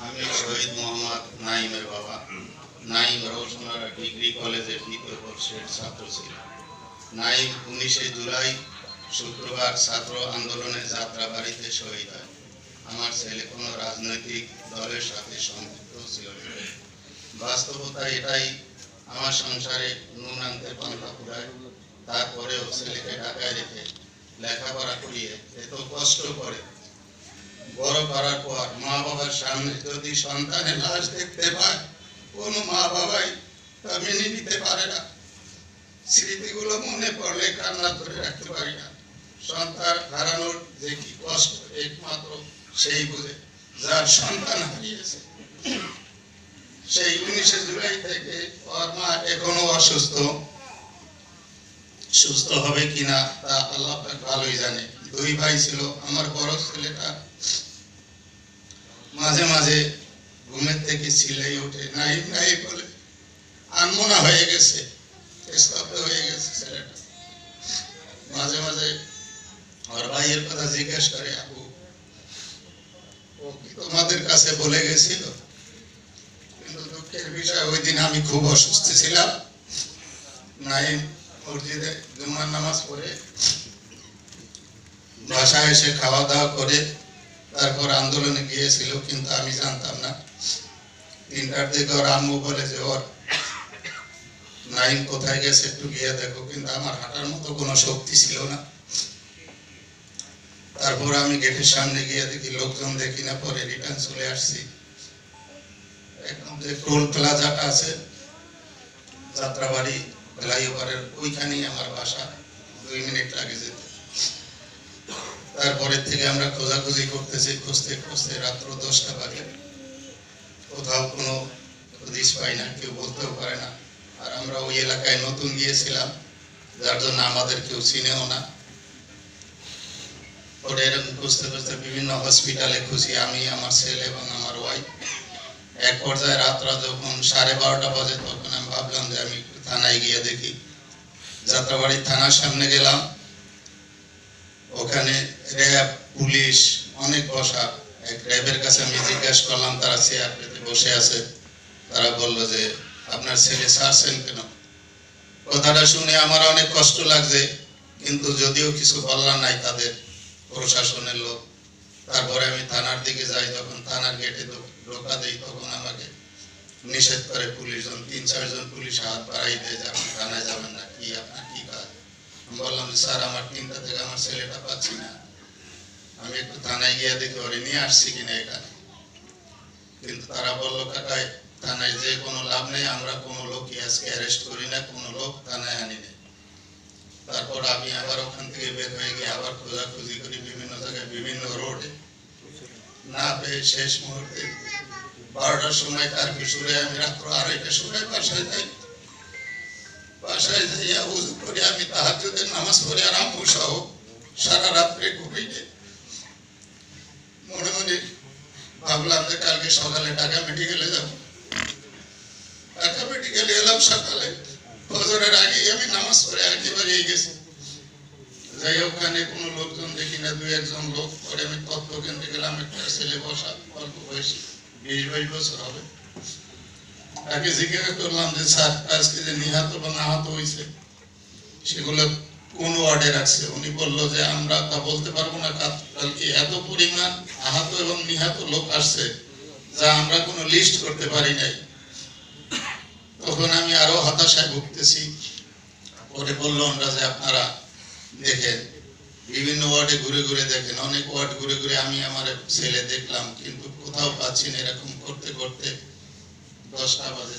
আমি শহীদ মোহাম্মদ নাইমের বাবা। নাইম রওশনারা ডিগ্রি কলেজের দ্বিতীয় বর্ষের ছাত্র ছিল। নাইম 19শে জুলাই শুক্রবার ছাত্র আন্দোলনের যাত্রাবাড়িতে শহীদ হয়। আমার ছেলে কোনো রাজনৈতিক দলের সাথে সম্পৃক্ত ছিল না। বাস্তবতা এটাই, আমার সংসারে নুন আনতে পান্তা ফুরায়। তারপরেও ছেলেকে ঢাকায় রেখে লেখাপড়া করিয়ে এত কষ্ট করে বড় করার পর মা বাবার সামনে যদি সন্তানের লাশ দেখতে পায়, কোনো মা বাবাই তা মেনে নিতে পারে না। স্মৃতিগুলো মনে পড়লে কান্না ধরে রাখতে পারি না। সন্তান হারানোর যে কি কষ্ট একমাত্র সেই বুঝে, যার সন্তান হারিয়েছে। সেই 19শে জুলাই থেকে ওর মা এখনো অসুস্থ। সুস্থ হবে কিনা তা আল্লাহ পাক ভালোই জানে। 2 ভাই ছিল। আমার বড় ছেলেটা মাঝে মাঝে ঘুমের থেকে চিল্লাই ওঠে, নাইম নাই বলে। আনমনা হয়ে গেছে, স্তব্ধ হয়ে গেছে ছেলেটা। মাঝে মাঝে ওর ভাইয়ের কথা জিজ্ঞেস করে, আবু ও কি তোমাদের কাছে বলে গেছিল? কিন্তু দুঃখের বিষয়, ওই দিন আমি খুব অসুস্থ ছিলাম। নাইম মসজিদে জুমার নামাজ পড়ে বাসায় এসে খাওয়া দাওয়া করে তারপর আন্দোলনে গিয়েছিল, কিন্তু আমি জানতাম না। 3টার দিকে ওর আম্মু বলে যে ওর নাইম কোথায় গেছে একটু গিয়ে দেখো, কিন্তু আমার হাঁটার মতো কোনো শক্তি ছিল না। তারপর আমি গেটের সামনে গিয়ে দেখি লোকজন দেখি না, পরে রিটার্ন চলে আসছি। একদম যে টোল প্লাজাটা আছে যাত্রাবাড়ি ফ্লাইওভারের ওইখানেই আমার বাসা, 2 মিনিট লাগে যেতে। তারপরে থেকে আমরা খোঁজাখুঁজি করতেছি, খুঁজতে খুঁজতে রাত্র 10টা বাজে। কোথাও কোনো হদিস পাই না, কেউ বলতেও পারে না। আর আমরা ওই এলাকায় নতুন গিয়েছিলাম, যার জন্য আমাদের কেউ চিনেও না। ওটা এরকম খুঁজতে খুঁজতে বিভিন্ন হসপিটালে খুঁজি, আমি, আমার ছেলে এবং আমার ওয়াইফ। এক পর্যায়ে রাত্রা যখন 12:30 বাজে, তখন আমি ভাবলাম যে আমি থানায় গিয়ে দেখি। যাত্রাবাড়ি থানার সামনে গেলাম, ওখানে র্যাব, পুলিশ অনেক বসা। এক র্যাবের কাছে আমি জিজ্ঞাসা করলাম, তারা চেয়ার পেতে বসে আছে। তারা বলল যে আপনার ছেলে ছাড়ছেন কেন? কথাটা শুনে আমার অনেক কষ্ট লাগছে, কিন্তু যদিও কিছু বলার নাই তাদের, প্রশাসনের লোক। তারপরে আমি থানার দিকে যাই, যখন থানার গেটে ঢোকা দেই তখন আমাকে নিষেধ করে পুলিশজন, 3-4 জন পুলিশ হাত বাড়াই দেয় যে আপনি থানায় যাবেন না। কি আপনার কি কাজ? আমি বললাম যে স্যার, আমার 3টা থেকে আমার ছেলেটা পাচ্ছি না, আমি একটু থানায় গিয়ে দেখি ওরে নিয়ে আসছি কিনা এখানে। কিন্তু তারা বললো, কাকায় থানায় যে কোনো লাভ নেই, আমরা কোনো লোকই আজকে অ্যারেস্ট করি না, কোনো লোক থানায় আনি না। তারপর আমি আবার ওখান থেকে বের হয়ে গিয়ে আবার খোঁজাখুঁজি করি বিভিন্ন জায়গায়, বিভিন্ন রোডে, না পেয়ে শেষ মুহূর্তে 12টার সময় কারফিউ শুরু হয়। আমি রাত্র 2:30টার সময় বাসায় যাই। বাসায় যাইয়া উযু করে আমি তাহাজ্জুদের নামাজ পড়ে আর আম্মু সহ সারা রাত্রে ঘুমিয়ে যাই। মনে মনে ভাবলাম যে কালকে সকালে ঢাকা মেডিকেলে যাব। ঢাকা মেডিকেলে এলাম সকালে, ফজরের আগেই আমি নামাজ পড়ে একেবারে গেছি। যাই ওখানে কোনো লোকজন দেখি না, 2-1 জন লোক। পরে আমি তথ্য কেন্দ্রে গেলাম, একটা ছেলে বসা, অল্প বয়সী, 20-22 বছর হবে। তাকে জিজ্ঞাসা করলাম যে স্যার, আজকে যে নিহত বা আহত হয়েছে সেগুলো কোন ওয়ার্ডে রাখছে? উনি বললো যে আমরা তা বলতে পারবো না, কালকে এত পরিমাণ আহত এবং নিহত লোক আসছে যা আমরা কোনো লিস্ট করতে পারি নাই। তখন আমি আরো হতাশায় ভুগতেছি। পরে বললো ওনারা যে আপনারা দেখেন, বিভিন্ন ওয়ার্ডে ঘুরে ঘুরে দেখেন। অনেক ওয়ার্ড ঘুরে ঘুরে আমি আমার ছেলে দেখলাম, কিন্তু কোথাও পাচ্ছি না। এরকম করতে করতে 10টা বাজে।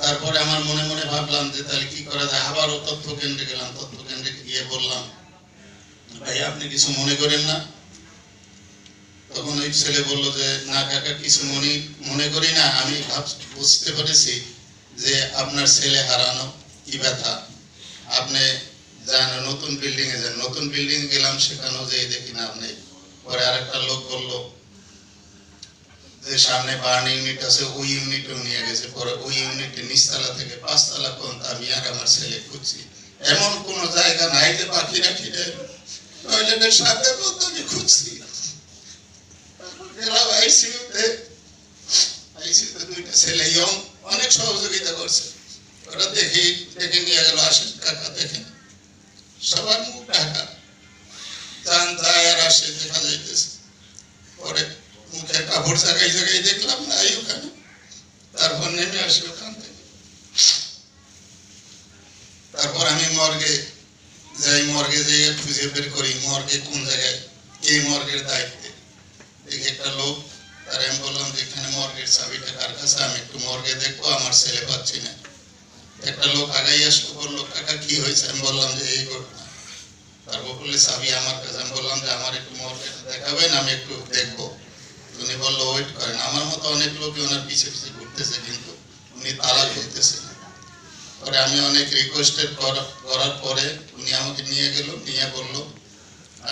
তারপরে আমার মনে মনে ভাবলাম যে তাহলে কি করা যায়। আবারও তথ্য কেন্দ্রে গেলাম। তথ্য কেন্দ্রে গিয়ে বললাম, ভাই আপনি কিছু মনে করেন না? তখন ওই ছেলে বলল যে না কাকা, কিছু মনে করি না। আমি বুঝতে পেরেছি যে আপনার ছেলে হারানো কি ব্যথা। আপনি যান নতুন বিল্ডিং এ যান। নতুন বিল্ডিং গেলাম, সেখানেও যেয়ে দেখি না আপনি। পরে আরেকটা লোক বললো যে সামনে বার্ন ইউনিট আছে, ওই ইউনিটেও নিয়ে গেছে। পরে ওই ইউনিটের নিচতলা থেকে 5 তলা পর্যন্ত আমি আর আমার ছেলে খুঁজছি, এমন কোন জায়গা নাই যে পাখি রাখি নেই। টয়লেটের সামনে বলতে আমি খুঁজছি, গেলাম আইসিইউতে। আইসিইউতে দুইটা ছেলে ইয়ং, অনেক সহযোগিতা করছে। ওরা দেখে নিয়ে গেল, আসেন কাকা দেখেন, সবার মুখ ঢাকা, চান যায় আর আসে দেখা যাইতেছে। পরে মুখে কাপড় জায়গায় জায়গায় দেখলাম নাই ওখানে। তারপর নেমে আসি ওখান থেকে। তারপর আমি মর্গে যাই, মর্গে যাই খুঁজে বের করি মর্গে কোন জায়গায়, কে মর্গের দায়িত্বে। দেখি একটা লোক, তার আমি বললাম যে এখানে মর্গের চাবিটা কার কাছে, আমি একটু মর্গে দেখবো, আমার ছেলে পাচ্ছি না। একটা লোক আগাই আসলো, বললো কাকা কি হয়েছে? আমি বললাম যে এই ঘটনা। তারপর বললে চাবি আমার কাছে। আমি বললাম যে আমার একটু মর্গেটা দেখাবেন, আমি একটু দেখবো। উনি বললো ওয়েট করেন। আমার মতো অনেক লোকই ওনার পিছে পিছে ঘুরতেছে, কিন্তু উনি তালা খুলতেছে না। পরে আমি অনেক রিকোয়েস্টেড করার পরে উনি আমাকে নিয়ে গেল, নিয়ে বললো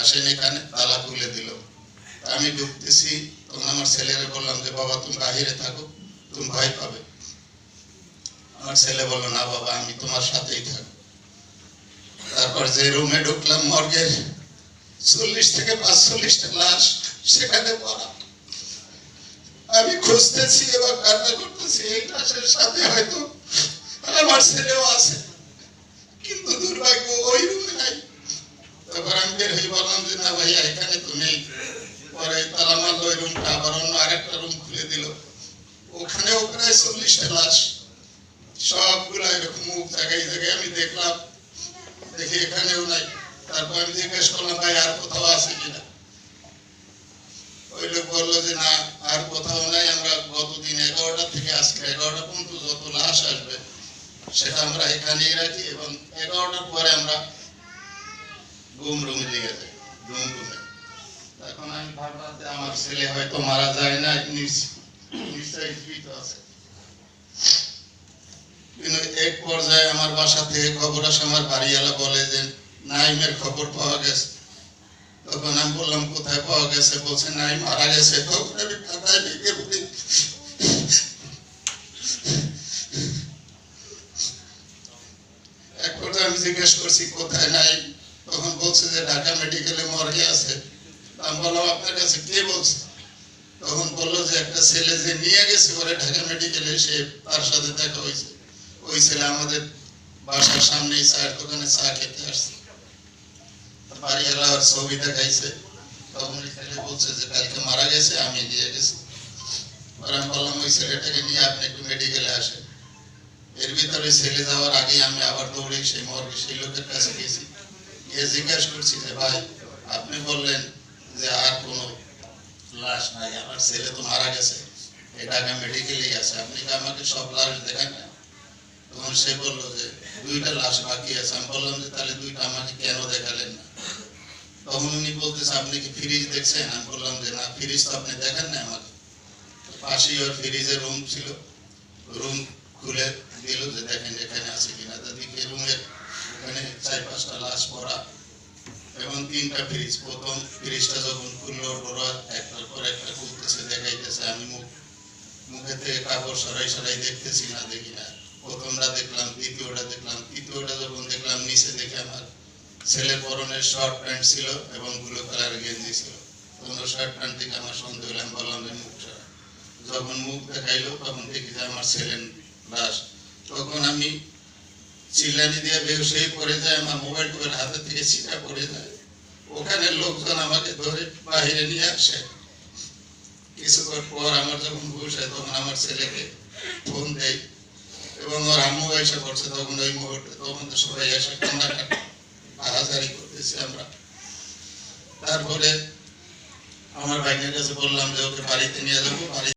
আসেন এখানে, তালা খুলে দিল। আমি ঢুকতেছি, তখন আমার ছেলেরে বললাম যে বাবা তুমি বাহিরে থাকো, তুমি ভয় পাবে। আমার ছেলে বললো না বাবা আমি তোমার সাথেই থাকবো। তারপর যে রুমে ঢুকলাম, মর্গের 40 থেকে 45টা লাশ সেখানে পড়া। আমি খুঁজতেছি এবং কান্না করতেছি, এই লাশের সাথে হয়তো আমার ছেলেও আছে, কিন্তু দুর্ভাগ্য ওই রুমে নাই। তখন আমি বের হয়ে বললাম যে না ভাইয়া এখানে তো নেই। পরে তালা মারলো, ওই রুমটা আবার অন্য আরেকটা রুম খুলে দিল, ওখানেও প্রায় 40টা লাশ, সবগুলো এরকম মুখ জায়গায় জায়গায় আমি দেখলাম, দেখি এখানেও নাই। তারপর আমি জিজ্ঞেস করলাম ভাই আর কোথাও আছে কিনা? ওই লোক বললো যে না আর কোথাও নাই, আমরা গতদিন 11টা থেকে আজকে 11টা পর্যন্ত যত লাশ আসবে সেটা আমরা এখানেই রাখি, এবং 11টার পরে আমরা গুম রুমে দিয়ে যাই, রুমে। এখন আমি ভাবলাম যে আমার ছেলে হয়তো মারা যায় না, নিশ্চয়ই জীবিত আছে। কিন্তু এক পর্যায়ে আমার বাসা থেকে খবর আসে, আমার বাড়িওয়ালা বলে যে নাইমের খবর পাওয়া গেছে। তখন আমি বললাম কোথায় পাওয়া গেছে? বলছে নাইম মারা গেছে। তখন আমি কাঁদায় ভেঙে পড়ি। এক পর্যায়ে আমি জিজ্ঞেস করছি কোথায় নাইম? তখন বলছে যে ঢাকা মেডিকেলে মর্গে আছে। আমি বললাম আপনার কাছে কে বলছে? তখন বললো যে একটা ছেলে যে নিয়ে গেছে ওরে ঢাকা মেডিকেলে, সে তার সাথে দেখা হয়েছে। ওই ছেলে আমাদের বাসার সামনেই চায়ের দোকানে চা খেতে আসছে, বাড়িওয়ালা ওর ছবি দেখাইছে। তখন ওই ছেলে বলছে যে কালকে মারা গেছে, আমি নিয়ে গেছি। আমি বললাম ওই ছেলেটাকে নিয়ে আপনি একটু মেডিকেলে আসেন। এর ভিতরে ছেলে যাওয়ার আগে আমি আবার দৌড়ে সেই মর্গে সেই লোকের কাছে গেছি, গিয়ে জিজ্ঞাসা করছি যে ভাই আপনি বললেন যে আর কোনো লাশ নাই, আমার ছেলে তো মারা গেছে, ঢাকা মেডিকেলেই আছে, আপনি কি আমাকে সব লাশ দেখান না? তখন সে বললো যে 2টা লাশ বাকি আছে। আমি বললাম যে তাহলে 2টা আমাকে কেন দেখালেন না? তখন উনি বলতেছে আপনি কি ফ্রিজ দেখছেন? আমি বললাম যে না ফ্রিজ তো আপনি দেখেন না আমাকে। পাশেই ওর ফ্রিজের রুম ছিল, রুম খুলে দিল যে দেখেন এখানে আছে কিনা। দেখি রুমের ওখানে 4-5টা লাশ পড়া এবং 3টা ফ্রিজ। প্রথম ফ্রিজটা যখন খুললো ডোরা একটার পর একটা খুলতেছে, দেখাইতেছে, আমি মুখে থেকে কাপড় সরাই সরাই দেখতেছি না, দেখি না। প্রথমটা দেখলাম, দ্বিতীয়টা দেখলাম, তৃতীয়টা যখন দেখলাম নিচে দেখে আমার ছেলের পরনের শর্ট প্যান্ট ছিল এবং ব্লু কালারের গেঞ্জি ছিল। তখন শর্ট প্যান্ট থেকে আমার সন্দেহ হলো, আমি বললাম যে মুখ সরা। যখন মুখ দেখাইলো তখন দেখি যে আমার ছেলের লাশ। তখন আমি চিল্লানি দিয়ে বেহুশ হয়ে পড়ে যায়, আমার মোবাইল টোবাইল হাতে থেকে ছিটা পড়ে যায়। ওখানে লোকজন আমাকে ধরে বাহিরে নিয়ে আসে। কিছুক্ষণ পর আমার যখন হুশ হয় তখন আমার ছেলেকে ফোন দেয় এবং ওর আম্মু এসে পড়ছে। তখন ওই মুহূর্তে তখন তো সবাই এসে কান্নাকাটি হাজারি করতেছি আমরা। তারপরে আমার ভাইয়ের কাছে বললাম যে ওকে বাড়িতে নিয়ে যাবো।